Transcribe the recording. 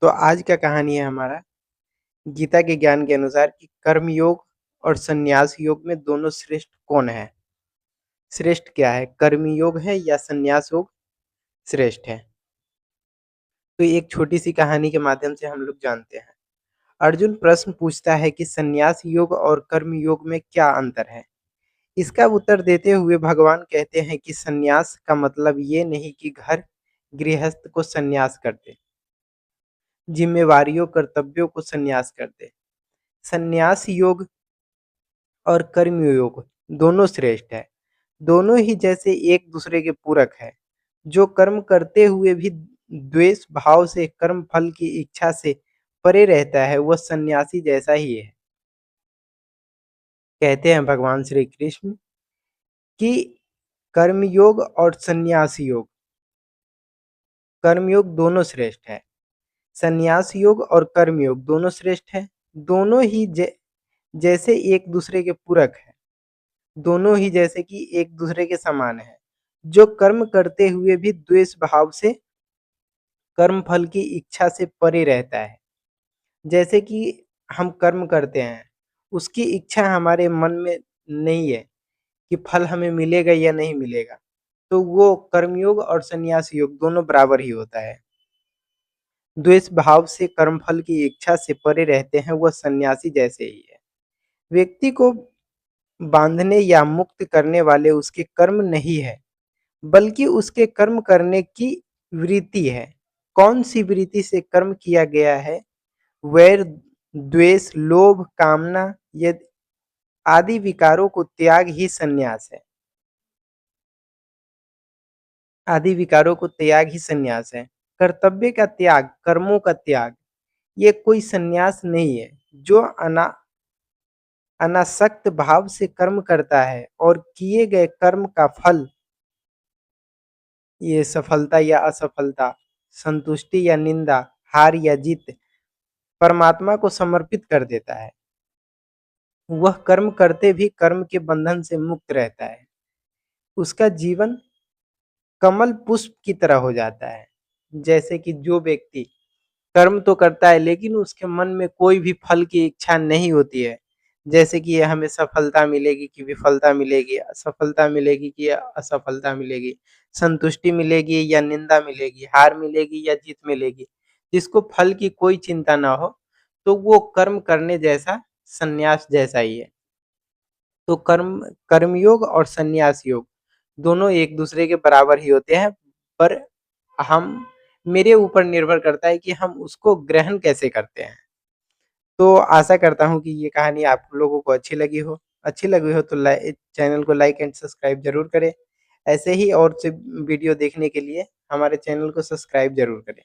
तो आज का कहानी है हमारा गीता के ज्ञान के अनुसार कि कर्म योग और संन्यास योग में दोनों श्रेष्ठ कौन है? श्रेष्ठ क्या है? कर्म योग है या संन्यास योग श्रेष्ठ है? तो एक छोटी सी कहानी के माध्यम से हम लोग जानते हैं। अर्जुन प्रश्न पूछता है कि संन्यास योग और कर्म योग में क्या अंतर है? इसका उत्तर देते हुए भगवान कहते हैं कि संन्यास का मतलब ये नहीं कि घर गृहस्थ को संन्यास कर दे, जिम्मेवारियों कर्तव्यों को संन्यास कर दे। संन्यास योग और कर्म योग दोनों श्रेष्ठ है। दोनों ही जैसे एक दूसरे के पूरक है। जो कर्म करते हुए भी द्वेष भाव से कर्म फल की इच्छा से परे रहता है वह सन्यासी जैसा ही है। कहते हैं भगवान श्री कृष्ण कि कर्मयोग और संन्यास योग, कर्मयोग दोनों श्रेष्ठ है। संन्यास योग और कर्मयोग दोनों श्रेष्ठ है। दोनों ही जैसे एक दूसरे के पूरक है। दोनों ही जैसे कि एक दूसरे के समान है। जो कर्म करते हुए भी द्वेष भाव से कर्म फल की इच्छा से परे रहता है। जैसे कि हम कर्म करते हैं, उसकी इच्छा हमारे मन में नहीं है कि फल हमें मिलेगा या नहीं मिलेगा, तो वो कर्मयोग और संन्यास योग दोनों बराबर ही होता है। द्वेष भाव से कर्म फल की इच्छा से परे रहते हैं वह सन्यासी जैसे ही है। व्यक्ति को बांधने या मुक्त करने वाले उसके कर्म नहीं है, बल्कि उसके कर्म करने की वृत्ति है। कौन सी वृत्ति से कर्म किया गया है? वैर, द्वेष, लोभ, कामना यदि आदि विकारों को त्याग ही संन्यास है। आदि विकारों को त्याग ही संन्यास है। कर्तव्य का त्याग, कर्मों का त्याग, ये कोई संन्यास नहीं है। जो अनासक्त भाव से कर्म करता है और किए गए कर्म का फल, ये सफलता या असफलता, संतुष्टि या निंदा, हार या जीत, परमात्मा को समर्पित कर देता है। वह कर्म करते भी कर्म के बंधन से मुक्त रहता है। उसका जीवन कमल पुष्प की तरह हो जाता है। जैसे कि जो व्यक्ति कर्म तो करता है लेकिन उसके मन में कोई भी फल की इच्छा नहीं होती है। जैसे कि हमें सफलता मिलेगी कि विफलता मिलेगी, असफलता मिलेगी कि असफलता मिलेगी, संतुष्टि मिलेगी या निंदा मिलेगी, हार मिलेगी या जीत मिलेगी। जिसको फल की कोई चिंता ना हो, तो वो कर्म करने जैसा, संन्यास जैसा ही है। तो कर्मयोग और संन्यास योग दोनों एक दूसरे के बराबर ही होते हैं, पर हम मेरे ऊपर निर्भर करता है कि हम उसको ग्रहण कैसे करते हैं। तो आशा करता हूँ कि ये कहानी आप लोगों को अच्छी लगी हो। अच्छी लगी हो तो चैनल को लाइक एंड सब्सक्राइब जरूर करें। ऐसे ही और से वीडियो देखने के लिए हमारे चैनल को सब्सक्राइब जरूर करें।